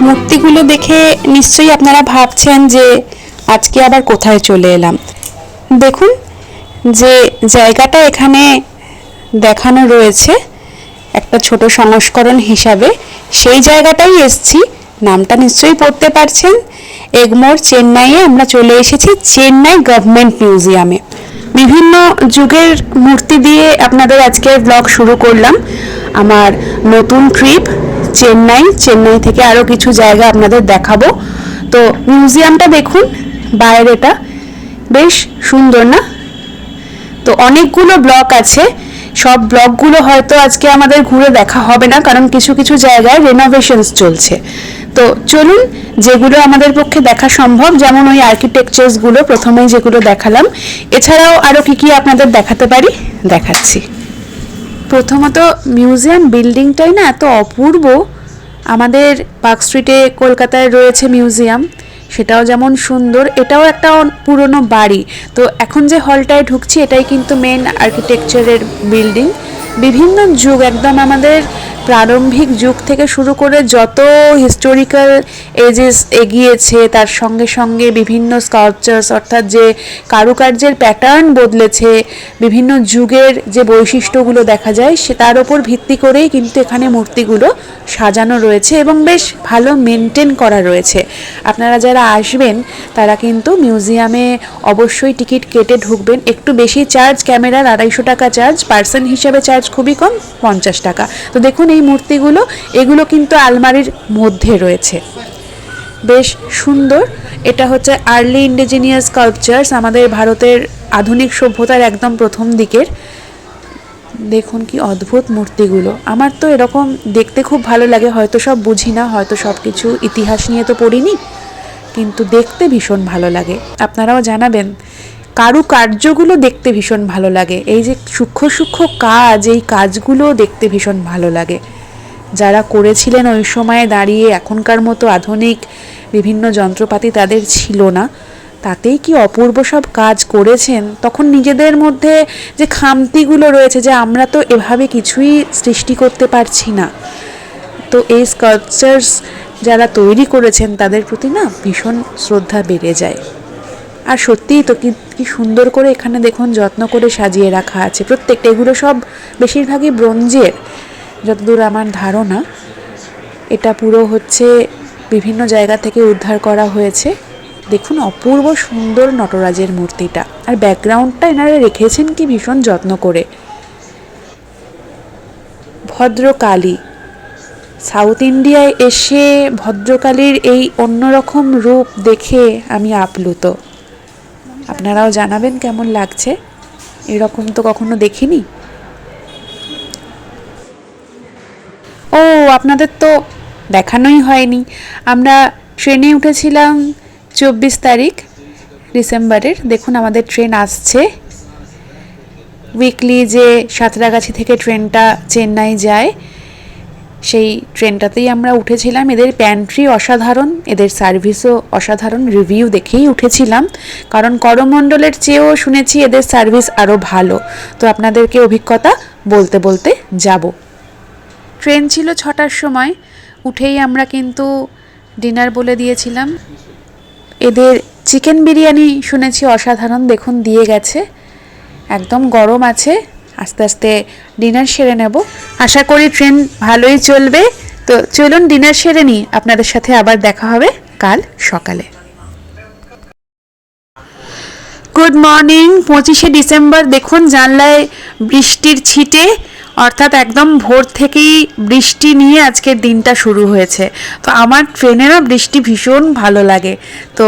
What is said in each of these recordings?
মূর্তিগুলো দেখে নিশ্চয়ই আপনারা ভাবছেন যে আজকে আবার কোথায় চলে এলাম। দেখুন যে জায়গাটা এখানে দেখানো রয়েছে একটা ছোট সংস্করণ হিসাবে, সেই জায়গাটাই এসছি। নামটা নিশ্চয়ই পড়তে পারছেন, এগমোর চেন্নাইয়ে আমরা চলে এসেছি, চেন্নাই গভর্নমেন্ট মিউজিয়ামে। বিভিন্ন যুগের মূর্তি দিয়ে আপনাদের আজকের ব্লগ শুরু করলাম। আমার নতুন ট্রিপ চেন্নাই থেকে আরও কিছু জায়গা আপনাদের দেখাবো। তো মিউজিয়ামটা দেখুন, বাইরেটা বেশ সুন্দর না? তো অনেকগুলো ব্লক আছে, সব ব্লকগুলো হয়তো আজকে আমাদের ঘুরে দেখা হবে না, কারণ কিছু কিছু জায়গায় রেনোভেশনস চলছে। তো চলুন যেগুলো আমাদের পক্ষে দেখা সম্ভব, যেমন ওই আর্কিটেকচারসগুলো প্রথমেই যেগুলো দেখালাম, এছাড়াও আরও কি আপনাদের দেখাতে পারি দেখাচ্ছি। প্রথমত মিউজিয়াম বিল্ডিংটাই না এত অপূর্ব। আমাদের পার্ক স্ট্রিটে কলকাতায় রয়েছে মিউজিয়াম, সেটাও যেমন সুন্দর, এটাও একটা পুরনো বাড়ি। তো এখন যে হলটায় ঢুকছি এটাই কিন্তু মেন আর্কিটেকচারের বিল্ডিং। বিভিন্ন যুগ, একদম আমাদের প্রারম্ভিক যুগ থেকে শুরু করে যত হিস্টোরিক্যাল এজেস এগিয়েছে, তার সঙ্গে সঙ্গে বিভিন্ন স্কাল্পচার্স, অর্থাৎ যে কারুকার্যের প্যাটার্ন বদলেছে, বিভিন্ন যুগের যে বৈশিষ্ট্যগুলো দেখা যায় সে তার ওপর ভিত্তি করেই কিন্তু এখানে মূর্তিগুলো সাজানো রয়েছে এবং বেশ ভালো মেনটেন করা রয়েছে। আপনারা যারা আসবেন তারা কিন্তু মিউজিয়ামে অবশ্যই টিকিট কেটে ঢুকবেন। একটু বেশি চার্জ, ক্যামেরার 250 টাকা চার্জ, পার্সন হিসাবে চার্জ খুবই কম, 50 টাকা। তো দেখুন এই মূর্তিগুলো, এগুলো কিন্তু আলমারির মধ্যে রয়েছে, বেশ সুন্দর। এটা হচ্ছে আর্লি ইন্ডিজিনিয়াস স্কাল্পচার্স, আমাদের ভারতের আধুনিক সভ্যতার একদম প্রথম দিকের। দেখুন কি অদ্ভুত মূর্তিগুলো, আমার তো এরকম দেখতে খুব ভালো লাগে। হয়তো সব বুঝি না, হয়তো সব কিছু ইতিহাস নিয়ে তো পড়িনি, কিন্তু দেখতে ভীষণ ভালো লাগে। আপনারাও জানাবেন, কারুকার্যগুলো দেখতে ভীষণ ভালো লাগে। এই যে সূক্ষ্ম সূক্ষ্ম কাজ, এই কাজগুলো দেখতে ভীষণ ভালো লাগে। যারা করেছিলেন ওই সময়ে দাঁড়িয়ে, এখনকার মতো আধুনিক বিভিন্ন যন্ত্রপাতি তাদের ছিল না, তাতেই কি অপূর্ব সব কাজ করেছেন। তখন নিজেদের মধ্যে যে খামতিগুলো রয়েছে, যে আমরা তো এভাবে কিছুই সৃষ্টি করতে পারছি না, তো এই স্কাল্পচার্স যারা তৈরি করেছেন তাদের প্রতি না ভীষণ শ্রদ্ধা বেড়ে যায়। আর সত্যিই তো কি সুন্দর করে এখানে দেখুন যত্ন করে সাজিয়ে রাখা আছে প্রত্যেকটা। এগুলো সব বেশিরভাগই ব্রোঞ্জের যতদূর আমার ধারণা। এটা পুরো হচ্ছে বিভিন্ন জায়গা থেকে উদ্ধার করা হয়েছে। দেখুন অপূর্ব সুন্দর নটরাজের মূর্তিটা, আর ব্যাকগ্রাউন্ডটা এনারা রেখেছেন কি ভীষণ যত্ন করে। ভদ্রকালী, সাউথ ইন্ডিয়ায় এসে ভদ্রকালীর এই অন্যরকম রূপ দেখে আমি আপ্লুত। আপনারাও জানাবেন কেমন লাগছে, এরকম তো কখনো দেখিনি। ও আপনাদের তো দেখানোই হয়নি, আমরা ট্রেনে উঠেছিলাম 24 তারিখ ডিসেম্বরের। দেখুন আমাদের ট্রেন আসছে, উইকলি যে সাঁতরাগাছি থেকে ট্রেনটা চেন্নাই যায় সেই ট্রেনটাতেই আমরা উঠেছিলাম। এদের প্যান্ট্রি অসাধারণ, এদের সার্ভিসও অসাধারণ, রিভিউ দেখেই উঠেছিলাম, কারণ করমণ্ডলের চেয়েও শুনেছি এদের সার্ভিস আরও ভালো। তো আপনাদেরকে অভিজ্ঞতা বলতে বলতে যাব। ট্রেন ছিল 6টার সময়, উঠেই আমরা কিন্তু ডিনার বলে দিয়েছিলাম। এদের চিকেন বিরিয়ানি শুনেছি অসাধারণ, দেখুন দিয়ে গেছে, একদম গরম আছে। আস্তে আস্তে ডিনার সেরে নেব, আশা করি ট্রেন ভালোই চলবে। তো চলুন ডিনার সেরে নিই, আপনাদের সাথে আবার দেখা হবে কাল সকালে। Good morning. 25শে ডিসেম্বর। দেখুন জানলায় বৃষ্টির ছিটে, অর্থাৎ একদম ভোর থেকেই বৃষ্টি নিয়ে আজকের দিনটা শুরু হয়েছে। তো আমার ট্রেনে না বৃষ্টি ভীষণ ভালো লাগে। তো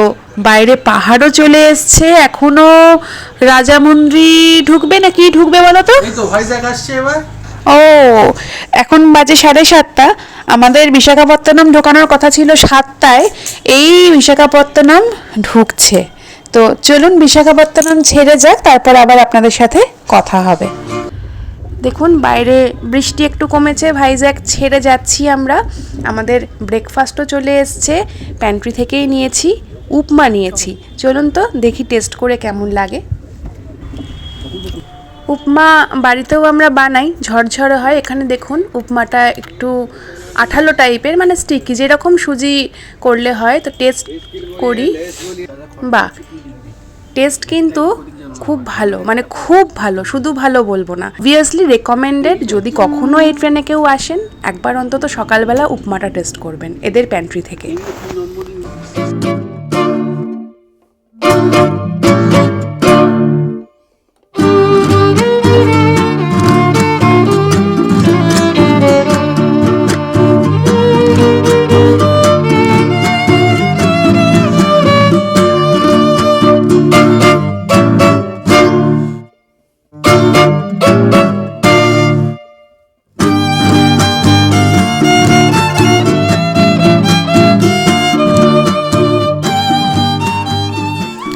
বাইরে পাহাড়ও চলে এসছে। এখনো রাজামুন্দ্রি ঢুকবে না কি ঢুকবে বলো তো? এই তো ভাইজ্যাগ আসছে এবার। ও, এখন বাজে 7:30। আমাদের বিশাখাপত্তনম ঢোকানোর কথা ছিল 7টায়। এই বিশাখাপত্তনম ঢুকছে। তো চলুন বিশাখাপত্তনম ছেড়ে যাক, তারপর আবার আপনাদের সাথে কথা হবে। দেখুন বাইরে বৃষ্টি একটু কমেছে, ভাইজ্যাগ ছেড়ে যাচ্ছি আমরা। আমাদের ব্রেকফাস্টও চলে এসছে, প্যান্ট্রি থেকেই নিয়েছি, উপমা নিয়েছি। চলুন তো দেখি টেস্ট করে কেমন লাগে। উপমা বাড়িতেও আমরা বানাই, ঝরঝরে হয়। এখানে দেখুন উপমাটা একটু আঠালো টাইপের, মানে স্টিকি, যেরকম সুজি করলে হয়। তো টেস্ট করি। বাহ, টেস্ট কিন্তু খুব ভালো, মানে খুব ভালো, শুধু ভালো বলবো না, অবভিয়াসলি রেকমেন্ডেড। যদি কখনো এই ট্রেনে কেউ আসেন, একবার অন্তত সকালবেলা উপমাটা টেস্ট করবেন এদের প্যান্ট্রি থেকে।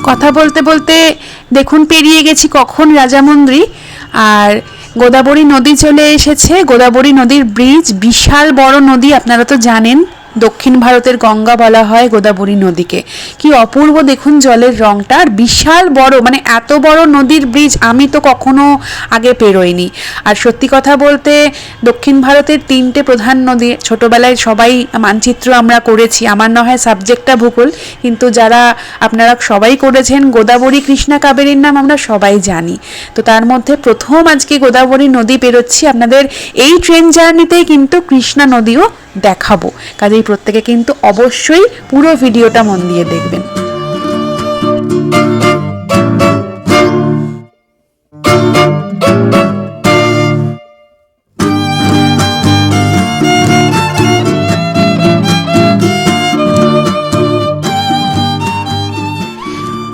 কথা বলতে বলতে দেখুন পেরিয়ে গেছি কখন রাজামুন্দ্রি, আর গোদাবরী নদী চলে এসেছে। গোদাবরী নদীর ব্রিজ, বিশাল বড় নদী, আপনারা তো জানেন দক্ষিণ ভারতের গঙ্গা বলা হয় গোদাবরী নদীকে। কি অপূর্ব দেখুন জলের রংটা, আর বিশাল বড়, মানে এত বড় নদীর ব্রিজ আমি তো কখনো আগে পেরোইনি। আর সত্যি কথা বলতে দক্ষিণ ভারতের 3টে প্রধান নদী ছোটবেলায় সবাই মানচিত্র আমরা করেছি। আমার না হয় সাবজেক্টটা ভূগোল, কিন্তু যারা আপনারা সবাই করেছেন, গোদাবরী, কৃষ্ণা, কাবেরীর নাম আমরা সবাই জানি। তো তার মধ্যে প্রথম আজকে গোদাবরী নদী পেরোচ্ছি। আপনাদের এই ট্রেন জার্নিতেই কিন্তু কৃষ্ণা নদীও দেখাবো, কাজেই প্রত্যেকে কিন্তু অবশ্যই পুরো ভিডিওটা মন দিয়ে দেখবেন।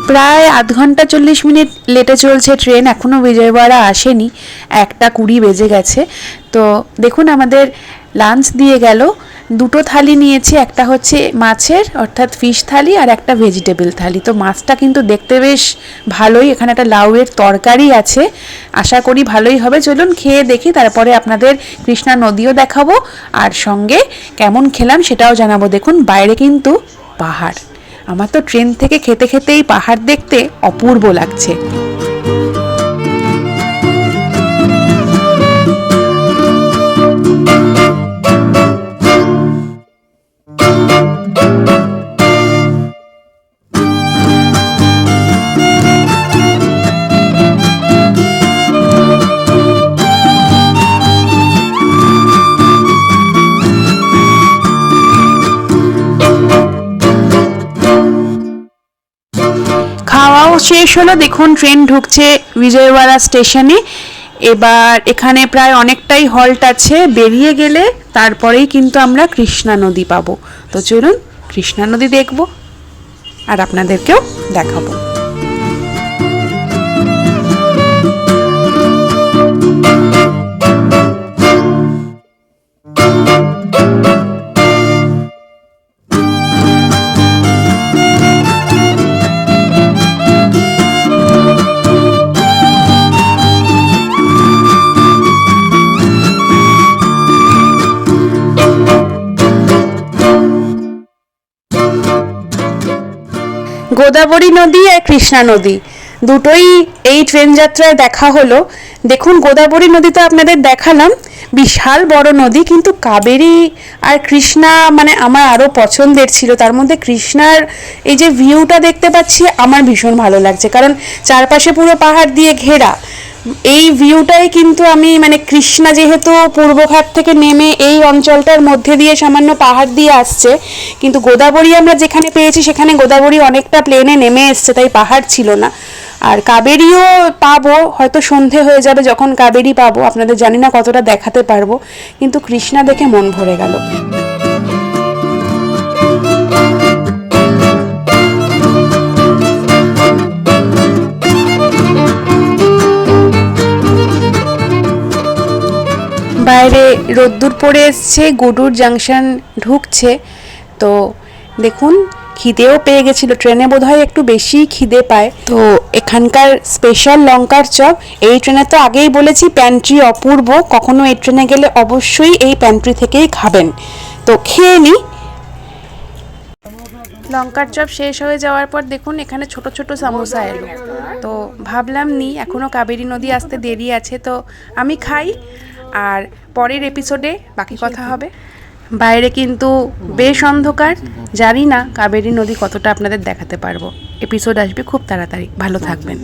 প্রায় আধ ঘন্টা 40 মিনিট লেটে চলছে ট্রেন, এখনও বিজয়ওয়াড়া আসেনি। 1:20 বেজে গেছে। তো দেখুন আমাদের লাঞ্চ দিয়ে গেল। 2টো থালি নিয়েছি, একটা হচ্ছে মাছের অর্থাৎ ফিশ থালি, আর একটা ভেজিটেবল থালি। তো মাছটা কিন্তু দেখতে বেশ ভালোই, এখানে একটা লাউয়ের তরকারি আছে, আশা করি ভালোই হবে। চলুন খেয়ে দেখি, তারপরে আপনাদের কৃষ্ণা নদীও দেখাবো, আর সঙ্গে কেমন খেলাম সেটাও জানাবো। দেখুন বাইরে কিন্তু পাহাড়, আমার তো ট্রেন থেকে খেতে খেতেই পাহাড় দেখতে অপূর্ব লাগছে। খাওয়াও শেষ হলো। দেখুন ট্রেন ঢুকছে বিজয়ওয়াড়া স্টেশনে। এবার এখানে প্রায় অনেকটাই হল্ট আছে, বেরিয়ে গেলে তারপরেই কিন্তু আমরা কৃষ্ণা নদী পাবো। তো চলুন কৃষ্ণা নদী দেখবো আর আপনাদেরকেও দেখাবো। গোদাবরী নদী আর কৃষ্ণা নদী দুটোই এই ট্রেন যাত্রায় দেখা হলো। দেখুন গোদাবরী নদী তো আপনাদের দেখালাম, বিশাল বড় নদী, কিন্তু কাবেরী আর কৃষ্ণা মানে আমার আরও পছন্দের ছিল। তার মধ্যে কৃষ্ণার এই যে ভিউটা দেখতে পাচ্ছি আমার ভীষণ ভালো লাগছে, কারণ চারপাশে পুরো পাহাড় দিয়ে ঘেরা। এই ভিউটাই কিন্তু আমি মানে কৃষ্ণা যেহেতু পূর্বঘাট থেকে নেমে এই অঞ্চলটার মধ্যে দিয়ে সামান্য পাহাড় দিয়ে আসছে, কিন্তু গোদাবরী আমরা যেখানে পেয়েছি সেখানে গোদাবরী অনেকটা প্লেনে নেমে এসছে, তাই পাহাড় ছিল না। আর কাবেরীও পাবো, হয়তো সন্ধে হয়ে যাবে যখন কাবেরী পাবো, আপনাদের জানি না কতটা দেখাতে পারবো, কিন্তু কৃষ্ণা দেখে মন ভরে গেল। বাইরে রোদ্দুর পড়ে এসছে, গুডুর জাংশন ঢুকছে, তো দেখুন খিদেও পেয়ে গেছিল, ট্রেনে বোধহয় একটু বেশি খিদে পায়। তো এখানকার স্পেশাল লঙ্কার চপ, এই ট্রেনে তো আগেই বলেছি প্যান্ট্রি অপূর্ব, কখনো এই ট্রেনে গেলে অবশ্যই এই প্যান্ট্রি থেকেই খাবেন। তো খেয়ে নিই। লঙ্কার চপ শেষ হয়ে যাওয়ার পর দেখুন এখানে ছোট ছোট সামোসা এলো, তো ভাবলাম নি, এখনও কাবেরী নদী আসতে দেরি আছে, তো আমি খাই আর পরের এপিসোডে বাকি কথা হবে। বাইরে কিন্তু বেশ অন্ধকার, জানি না কাবেরী নদী কতটা আপনাদের দেখাতে পারবো। এপিসোড আসবে খুব তাড়াতাড়ি, ভালো থাকবেন।